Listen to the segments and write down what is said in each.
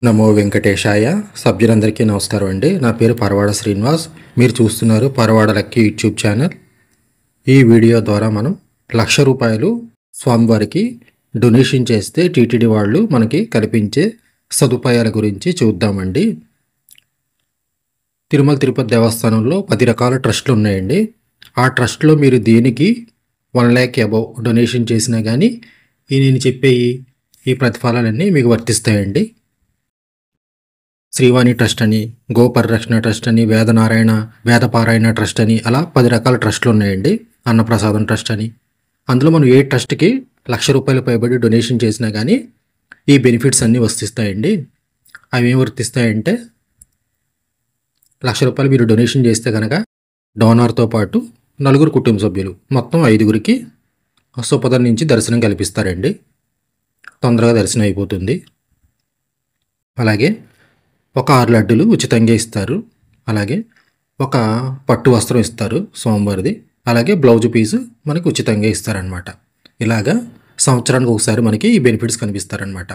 నమో వెంకటేశాయ. సభ్యులందరికీ నమస్కారం అండి. నా పేరు పరవాడ శ్రీనివాస్. మీరు చూస్తున్నారు పరవాడ లక్కీ యూట్యూబ్ ఛానల్. ఈ వీడియో ద్వారా మనం ₹1,00,000 స్వామివారికి డొనేషన్ చేస్తే టీటీడీ వాళ్ళు మనకి కల్పించే సదుపాయాల గురించి చూద్దామండి. తిరుమల తిరుపతి దేవస్థానంలో 10 రకాల ట్రస్టులు ఉన్నాయండి. ఆ ట్రస్ట్లో మీరు దేనికి 1 lakh అబౌవ్ డొనేషన్ చేసినా కానీ నేను చెప్పే ఈ ప్రతిఫలాలన్నీ మీకు వర్తిస్తాయండి. శ్రీవాణి ట్రస్ట్ అని, గోపరిరక్షణ ట్రస్ట్ అని, వేదపారాయణ ట్రస్ట్ అని, అలా 10 రకాల ట్రస్టులు ఉన్నాయండి. అన్నప్రసాదం ట్రస్ట్ అని. అందులో మనం ఏ ట్రస్ట్కి ₹1,00,000 పైబడి డొనేషన్ చేసినా కానీ ఈ బెనిఫిట్స్ అన్నీ వర్తిస్తాయండి. అవి ఏం వర్తిస్తాయంటే, ₹1,00,000 మీరు డొనేషన్ చేస్తే కనుక డోనార్తో పాటు 4 కుటుంబ సభ్యులు మొత్తం 5గురికి సుపదం నుంచి దర్శనం కల్పిస్తారండి. తొందరగా దర్శనం అయిపోతుంది. అలాగే ఒక 6 లడ్డూలు ఉచితంగా ఇస్తారు. అలాగే ఒక పట్టు వస్త్రం ఇస్తారు స్వామివారిది. అలాగే బ్లౌజ్ పీసు మనకి ఉచితంగా ఇస్తారనమాట. ఇలాగా సంవత్సరానికి ఒకసారి మనకి ఈ బెనిఫిట్స్ కనిపిస్తారనమాట.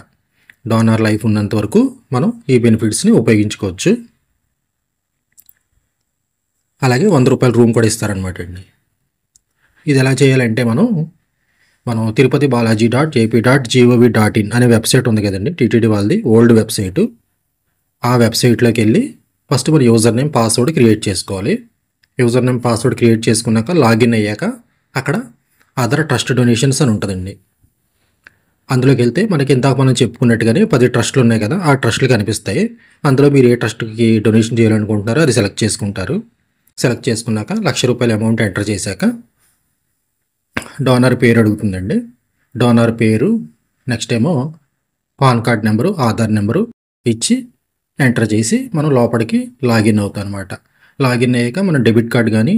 డోనార్ లైఫ్ ఉన్నంత వరకు మనం ఈ బెనిఫిట్స్ని ఉపయోగించుకోవచ్చు. అలాగే ₹100 రూమ్ కూడా ఇస్తారనమాట అండి. ఇది ఎలా చేయాలంటే మనం తిరుపతి balaji.jp.gov.in అనే వెబ్సైట్ ఉంది కదండి, టీటీడీ వాళ్ళది ఓల్డ్ వెబ్సైటు. ఆ వెబ్సైట్లోకి వెళ్ళి ఫస్ట్ మన యూజర్ నేమ్ పాస్వర్డ్ క్రియేట్ చేసుకోవాలి. యూజర్ నేమ్ పాస్వర్డ్ క్రియేట్ చేసుకున్నాక లాగిన్ అయ్యాక అక్కడ అదర్ ట్రస్ట్ డొనేషన్స్ అని ఉంటుందండి. అందులోకి వెళ్తే మనకి ఇందాక మనం చెప్పుకున్నట్టుగానే 10 ట్రస్టులు ఉన్నాయి కదా, ఆ ట్రస్టులు కనిపిస్తాయి. అందులో మీరు ఏ ట్రస్ట్కి డొనేషన్ చేయాలనుకుంటున్నారో అది సెలెక్ట్ చేసుకుంటారు. సెలెక్ట్ చేసుకున్నాక ₹1,00,000 అమౌంట్ ఎంటర్ చేశాక డోనర్ పేరు అడుగుతుందండి. డోనర్ పేరు, నెక్స్ట్ ఏమో pan card number, Aadhaar number ఇచ్చి ఎంటర్ చేసి మనం లోపలికి లాగిన్ అవుతాం అనమాట. లాగిన్ అయ్యాక మనం డెబిట్ కార్డ్ కానీ,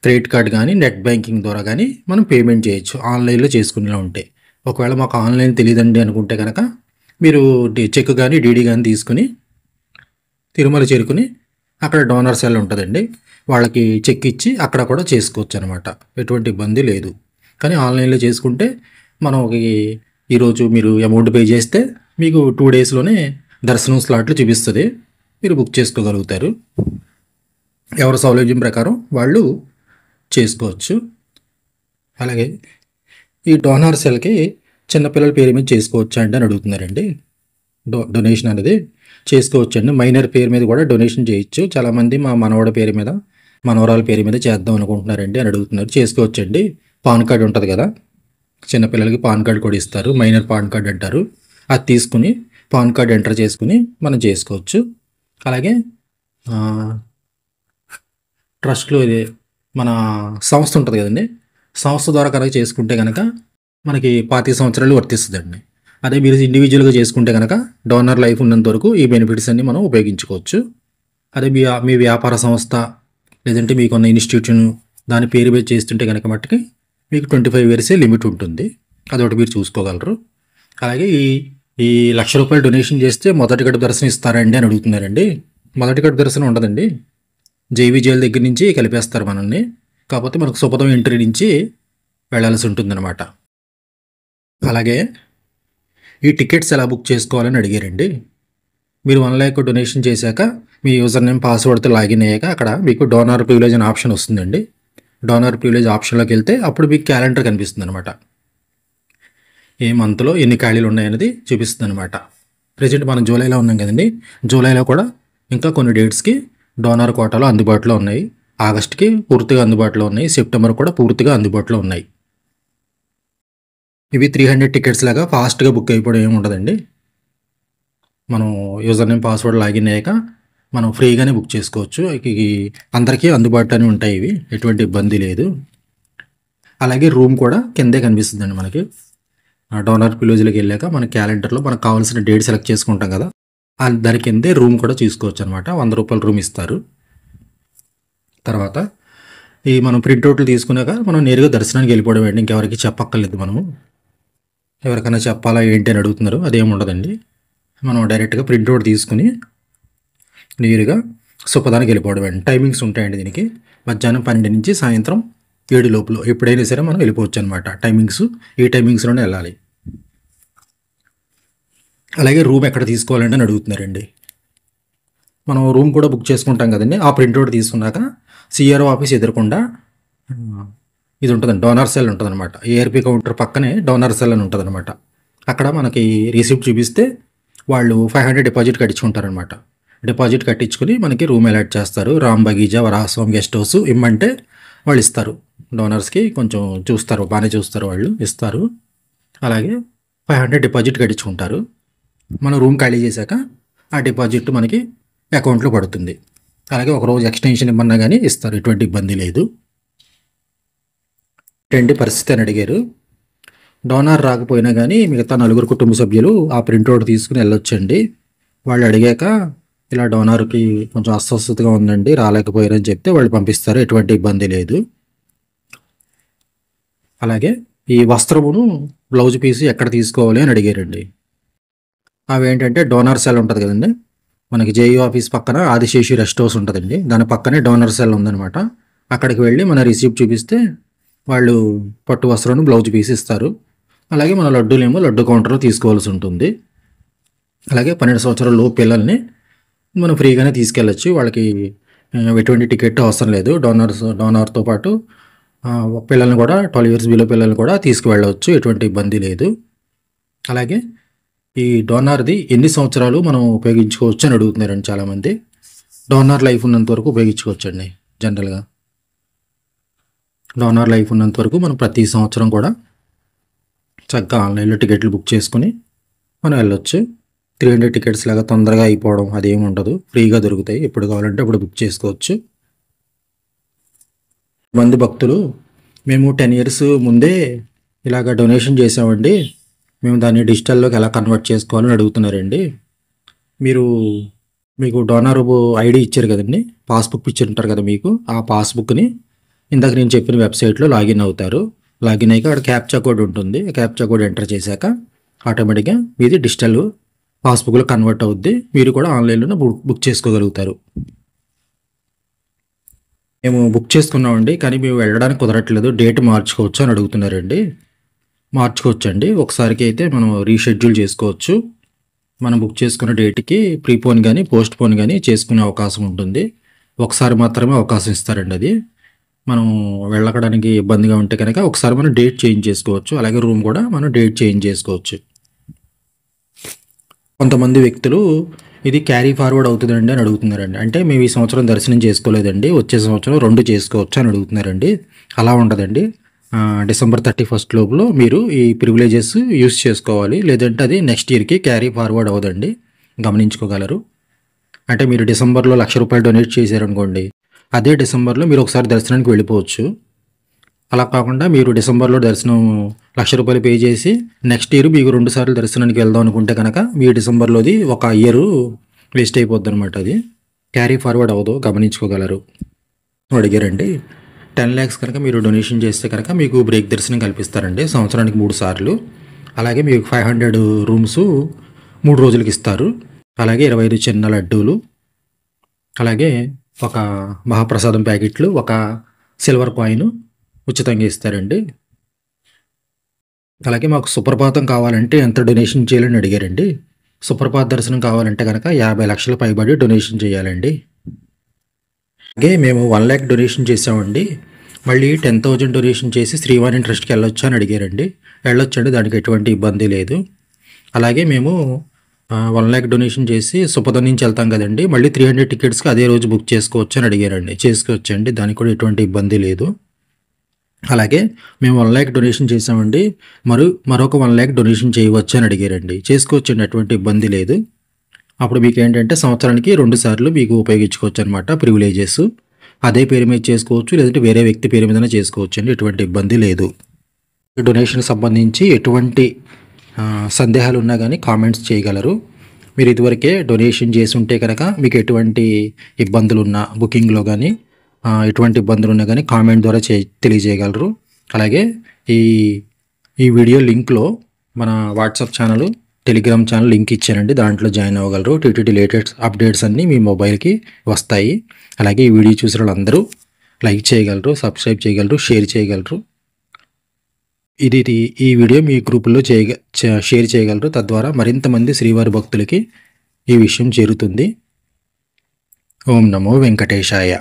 క్రెడిట్ కార్డ్ కానీ, నెట్ బ్యాంకింగ్ ద్వారా కానీ మనం పేమెంట్ చేయొచ్చు ఆన్లైన్లో చేసుకునేలా ఉంటే. ఒకవేళ మాకు ఆన్లైన్ తెలియదండి అనుకుంటే కనుక మీరు చెక్ కానీ డీడీ కానీ తీసుకుని తిరుమల చేరుకుని అక్కడ డోనర్ సెల్ ఉంటుందండి, వాళ్ళకి చెక్ ఇచ్చి అక్కడ కూడా చేసుకోవచ్చు అనమాట. ఎటువంటి ఇబ్బంది లేదు. కానీ ఆన్లైన్లో చేసుకుంటే మనం ఈరోజు మీరు అమౌంట్ పే చేస్తే మీకు 2 డేస్లోనే దర్శనం స్లాట్లు చూపిస్తుంది. మీరు బుక్ చేసుకోగలుగుతారు. ఎవరి సౌలభ్యం ప్రకారం వాళ్ళు చేసుకోవచ్చు. అలాగే ఈ డోనార్ సెల్కి చిన్నపిల్లల పేరు మీద చేసుకోవచ్చా అండి అని అడుగుతున్నారండి. డొనేషన్ అనేది చేసుకోవచ్చండి. మైనర్ పేరు మీద కూడా డొనేషన్ చేయొచ్చు. చాలామంది మా మనవడ పేరు మీద, మనవరాల పేరు మీద చేద్దాం అనుకుంటున్నారండి అని అడుగుతున్నారు. చేసుకోవచ్చండి. పాన్ కార్డ్ ఉంటుంది కదా, చిన్నపిల్లలకి పాన్ కార్డ్ కూడా ఇస్తారు, మైనర్ పాన్ కార్డ్ అంటారు. అది తీసుకుని పాన్ కార్డ్ ఎంటర్ చేసుకుని మనం చేసుకోవచ్చు. అలాగే ట్రస్ట్లో ఇది మన సంస్థ ఉంటుంది కదండి, సంస్థ ద్వారా కనుక చేసుకుంటే కనుక మనకి 25 సంవత్సరాలు వర్తిస్తుందండి. అదే మీరు ఇండివిజువల్గా చేసుకుంటే కనుక డోనర్ లైఫ్ ఉన్నంత వరకు ఈ బెనిఫిట్స్ అన్ని మనం ఉపయోగించుకోవచ్చు. అదే మీ వ్యాపార సంస్థ లేదంటే మీకున్న ఇన్స్టిట్యూషన్ దాని పేరు మీద చేస్తుంటే కనుక మట్టుకి మీకు 25 years లిమిట్ ఉంటుంది. అదొకటి మీరు చూసుకోగలరు. అలాగే ఈ ₹1,00,000 డొనేషన్ చేస్తే మొదటి గడుపు దర్శనం ఇస్తారండి అని అడుగుతున్నారండి. మొదటి గడుపు దర్శనం ఉండదండి. జైలు దగ్గర నుంచి కలిపేస్తారు మనల్ని. కాకపోతే మనకు సుపదం ఎంట్రీ నుంచి వెళ్ళాల్సి ఉంటుందన్నమాట. అలాగే ఈ టికెట్స్ ఎలా బుక్ చేసుకోవాలని అడిగారండి. మీరు 1 lakh డొనేషన్ చేశాక మీ యూజర్ నేమ్ పాస్వర్డ్తో లాగిన్ అయ్యాక అక్కడ మీకు డోనార్ ప్రివిలేజ్ అనే ఆప్షన్ వస్తుందండి. డోనార్ ప్రివిలేజ్ ఆప్షన్లోకి వెళ్తే అప్పుడు మీకు క్యాలెండర్ కనిపిస్తుంది అనమాట. ఏ మంత్లో ఎన్ని ఖాళీలు ఉన్నాయనేది చూపిస్తుంది అనమాట. ప్రజెంట్ మనం జూలైలో ఉన్నాం కదండి, జూలైలో కూడా ఇంకా కొన్ని డేట్స్కి డోనార్ కోటాలో అందుబాటులో ఉన్నాయి. ఆగస్ట్కి పూర్తిగా అందుబాటులో ఉన్నాయి. సెప్టెంబర్ కూడా పూర్తిగా అందుబాటులో ఉన్నాయి. ఇవి 300 టికెట్స్ లాగా ఫాస్ట్గా బుక్ అయిపోవడం ఏమి ఉండదండి. మనం యూజర్ నేమ్ పాస్వర్డ్ లాగిన్ అయ్యాక మనం ఫ్రీగానే బుక్ చేసుకోవచ్చు. అందరికీ అందుబాటులోనే ఉంటాయి ఇవి, ఎటువంటి ఇబ్బంది లేదు. అలాగే రూమ్ కూడా కిందే కనిపిస్తుందండి మనకి. డోనర్ ప్రివిలేజ్లోకి వెళ్ళాక మన క్యాలెండర్లో మనకు కావాల్సిన డేట్ సెలెక్ట్ చేసుకుంటాం కదా, దాని కిందే రూమ్ కూడా చూసుకోవచ్చు అనమాట. ₹100 రూమ్ ఇస్తారు. తర్వాత మనం ప్రింట్అవుట్లు తీసుకున్నాక మనం నేరుగా దర్శనానికి వెళ్ళిపోవడం అండి. ఇంకెవరికి చెప్పక్కర్లేదు. మనము ఎవరికైనా చెప్పాలా ఏంటి అని అడుగుతున్నారు, అదేమి ఉండదండి. మనం డైరెక్ట్గా ప్రింట్అవుట్ తీసుకుని నేరుగా సుపదానికి వెళ్ళిపోవడం అండి. టైమింగ్స్ ఉంటాయండి దీనికి. మధ్యాహ్నం 12 నుంచి సాయంత్రం 7 లోపల ఎప్పుడైనా సరే మనం వెళ్ళిపోవచ్చు అనమాట. టైమింగ్స్ ఈ టైమింగ్స్లోనే వెళ్ళాలి. అలాగే రూమ్ ఎక్కడ తీసుకోవాలంటే అని అడుగుతున్నారండి. మనం రూమ్ కూడా బుక్ చేసుకుంటాం కదండి. ఆ ప్రింట్అవుట్ తీసుకున్నాక సిఆర్ఓ ఆఫీస్ ఎదురకుండా ఇది ఉంటుందండి, డోనర్ సెల్ ఉంటుందన్నమాట. ఏఆర్పి కౌంటర్ పక్కనే డోనర్ సెల్ అని ఉంటుందన్నమాట. అక్కడ మనకి రిసిప్ట్ చూపిస్తే వాళ్ళు 500 డిపాజిట్ కట్టించుకుంటారనమాట. డిపాజిట్ కట్టించుకుని మనకి రూమ్ అలాట్ చేస్తారు. రామ్ బగీజా, వరాహస్వామి గెస్ట్ హౌస్ ఇమ్మంటే వాళ్ళు ఇస్తారు. డోనర్స్కి కొంచెం చూస్తారు, బాగానే చూస్తారు, వాళ్ళు ఇస్తారు. అలాగే 500 డిపాజిట్ కట్టించుకుంటారు. మనం రూమ్ ఖాళీ చేశాక ఆ డిపాజిట్ మనకి అకౌంట్లో పడుతుంది. అలాగే ఒకరోజు ఎక్స్టెన్షన్ ఇమ్మన్నా కానీ ఇస్తారు, ఎటువంటి ఇబ్బంది లేదు. ఏంటి పరిస్థితి అని అడిగారు. డోనార్ రాకపోయినా కానీ మిగతా 4 కుటుంబ సభ్యులు ఆ ప్రింట్అవుట్ తీసుకుని వెళ్ళొచ్చండి. వాళ్ళు అడిగాక ఇలా డోనార్కి కొంచెం అస్వస్థతగా ఉందండి, రాలేకపోయారని చెప్తే వాళ్ళు పంపిస్తారు, ఎటువంటి ఇబ్బంది లేదు. అలాగే ఈ వస్త్రమును, బ్లౌజ్ పీసు ఎక్కడ తీసుకోవాలి అని అడిగారండి. అవి ఏంటంటే డోనర్ సెల్ ఉంటుంది కదండి, మనకి జేఈఓ ఆఫీస్ పక్కన ఆదిశేషి రెస్ట్ హౌస్ ఉంటుందండి, దాని పక్కనే డోనర్ సెల్ ఉందన్నమాట. అక్కడికి వెళ్ళి మన రిసిప్ట్ చూపిస్తే వాళ్ళు పట్టు వస్త్రం, బ్లౌజ్ పీస్ ఇస్తారు. అలాగే మన లడ్డూలేమో లడ్డు కౌంటర్లో తీసుకోవాల్సి ఉంటుంది. అలాగే 12 సంవత్సరాల లోపు పిల్లల్ని మనం ఫ్రీగానే తీసుకెళ్ళచ్చు. వాళ్ళకి ఎటువంటి టికెట్ అవసరం లేదు. డోనార్తో పాటు పిల్లల్ని కూడా 12 ఇయర్స్ బిలో పిల్లల్ని కూడా తీసుకువెళ్ళవచ్చు, ఎటువంటి ఇబ్బంది లేదు. అలాగే ఈ డోనార్ది ఎన్ని సంవత్సరాలు మనం ఉపయోగించుకోవచ్చు అని అడుగుతున్నారండి చాలామంది. డోనార్ లైఫ్ ఉన్నంత వరకు ఉపయోగించుకోవచ్చండి. జనరల్గా డోనార్ లైఫ్ ఉన్నంత వరకు మనం ప్రతి సంవత్సరం కూడా చక్కగా ఆన్లైన్లో టికెట్లు బుక్ చేసుకుని మనం వెళ్ళొచ్చు. 300 టికెట్స్ లాగా తొందరగా అయిపోవడం అదేమి ఉండదు, ఫ్రీగా దొరుకుతాయి. ఎప్పుడు కావాలంటే అప్పుడు బుక్ చేసుకోవచ్చు. మంది భక్తులు మేము 10 ఇయర్స్ ముందే ఇలాగ డొనేషన్ చేసామండి, మేము దాన్ని డిజిటల్లోకి ఎలా కన్వర్ట్ చేసుకోవాలని అడుగుతున్నారండి. మీకు డోనార్ ఐడి ఇచ్చారు కదండి, పాస్బుక్ ఇచ్చి ఉంటారు కదా మీకు. ఆ పాస్బుక్ని ఇందాక నేను చెప్పిన వెబ్సైట్లో లాగిన్ అవుతారు. లాగిన్ అయ్యాక అక్కడ క్యాప్చా కోడ్ ఉంటుంది. క్యాప్చా కోడ్ ఎంటర్ చేశాక ఆటోమేటిక్గా మీది డిజిటల్ పాస్బుక్లో కన్వర్ట్ అవుద్ది. మీరు కూడా ఆన్లైన్లోనే బుక్ చేసుకోగలుగుతారు. మేము బుక్ చేసుకున్నామండి, కానీ మేము వెళ్ళడానికి కుదరట్లేదు, డేట్ మార్చుకోవచ్చు అని అడుగుతున్నారండి. మార్చుకోవచ్చండి, ఒకసారికి అయితే మనం రీషెడ్యూల్ చేసుకోవచ్చు. మనం బుక్ చేసుకున్న డేట్కి ప్రీపోన్ కానీ పోస్ట్ పోన్ కానీ చేసుకునే అవకాశం ఉంటుంది. ఒకసారి మాత్రమే అవకాశం ఇస్తారండి. అది మనం వెళ్ళడానికి ఇబ్బందిగా ఉంటే కనుక ఒకసారి మనం డేట్ చేంజ్ చేసుకోవచ్చు. అలాగే రూమ్ కూడా మనం డేట్ చేంజ్ చేసుకోవచ్చు. కొంతమంది వ్యక్తులు ఇది క్యారీ ఫార్వర్డ్ అవుతుందండి అని అడుగుతున్నారండి. అంటే మేము ఈ సంవత్సరం దర్శనం చేసుకోలేదండి, వచ్చే సంవత్సరం 2 చేసుకోవచ్చు అని అడుగుతున్నారండి. అలా ఉండదండి. డిసెంబర్ 31 లోపల మీరు ఈ ప్రివిలేజెస్ యూస్ చేసుకోవాలి, లేదంటే అది నెక్స్ట్ ఇయర్కి క్యారీ ఫార్వర్డ్ అవ్వదండి, గమనించుకోగలరు. అంటే మీరు డిసెంబర్లో ₹1,00,000 డొనేట్ చేశారనుకోండి, అదే డిసెంబర్లో మీరు ఒకసారి దర్శనానికి వెళ్ళిపోవచ్చు. అలా కాకుండా మీరు డిసెంబర్లో దర్శనం ₹1,00,000 పే చేసి నెక్స్ట్ ఇయర్ మీకు 2 సార్లు దర్శనానికి వెళ్దాం అనుకుంటే కనుక మీ డిసెంబర్లోది ఒక ఇయర్ వేస్ట్ అయిపోద్ది అనమాట. అది క్యారీ ఫార్వర్డ్ అవ్వదు, గమనించుకోగలరు. అడిగారండి 10 lakhs కనుక మీరు డొనేషన్ చేస్తే కనుక మీకు బ్రేక్ దర్శనం కల్పిస్తారండి, సంవత్సరానికి 3 సార్లు. అలాగే మీకు 500 రూమ్స్ 3 రోజులకి ఇస్తారు. అలాగే 25 చిన్న లడ్డూలు, అలాగే ఒక మహాప్రసాదం ప్యాకెట్లు, ఒక సిల్వర్ కాయిన్ ఉచితంగా ఇస్తారండి. అలాగే మాకు సుప్రభాతం కావాలంటే ఎంత డొనేషన్ చేయాలని అడిగారండి. సుప్రభాత దర్శనం కావాలంటే కనుక 50 లక్షల పైబడి డొనేషన్ చేయాలండి. అలాగే మేము 1 lakh డొనేషన్ చేసామండి, మళ్ళీ 10,000 డొనేషన్ చేసి శ్రీవాణి ట్రస్ట్కి వెళ్ళొచ్చు అని అడిగారండి. వెళ్ళొచ్చండి, దానికి ఎటువంటి ఇబ్బంది లేదు. అలాగే మేము 1 lakh డొనేషన్ చేసి సుపదం నుంచి వెళ్తాం కదండి, మళ్ళీ 300 టికెట్స్కి అదే రోజు బుక్ చేసుకోవచ్చు అని అడిగారండి. చేసుకోవచ్చండి, దానికి కూడా ఎటువంటి ఇబ్బంది లేదు. అలాగే మేము 1 lakh డొనేషన్ చేసామండి, మరొక 1 lakh డొనేషన్ చేయవచ్చు అని అడిగారండి. చేసుకోవచ్చండి, ఎటువంటి ఇబ్బంది లేదు. అప్పుడు మీకు ఏంటంటే సంవత్సరానికి 2 సార్లు మీకు ఉపయోగించుకోవచ్చు అనమాట ప్రివిలేజెస్. అదే పేరు మీద చేసుకోవచ్చు, లేదంటే వేరే వ్యక్తి పేరు మీదనే చేసుకోవచ్చు అండి, ఎటువంటి ఇబ్బంది లేదు. డొనేషన్కి సంబంధించి ఎటువంటి సందేహాలు ఉన్నా కానీ కామెంట్స్ చేయగలరు. మీరు ఇదివరకే డొనేషన్ చేసి ఉంటే కనుక మీకు ఎటువంటి ఇబ్బందులు ఉన్నా బుకింగ్లో కానీ ఎటువంటి ఇబ్బందులు ఉన్నా కానీ కామెంట్ ద్వారా తెలియజేయగలరు. అలాగే ఈ వీడియో లింక్లో మన WhatsApp channel, Telegram channel link ఇచ్చానండి, దాంట్లో జాయిన్ అవ్వగలరు. టీటీడీ లేటెస్ట్ అప్డేట్స్ అన్నీ మీ మొబైల్కి వస్తాయి. అలాగే ఈ వీడియో చూసిన వాళ్ళందరూ లైక్ చేయగలరు, సబ్స్క్రైబ్ చేయగలరు, షేర్ చేయగలరు. ఈ వీడియో మీ గ్రూపుల్లో షేర్ చేయగలరు. తద్వారా మరింత మంది శ్రీవారి భక్తులకి ఈ విషయం చేరుతుంది. ఓం నమో వెంకటేశాయ.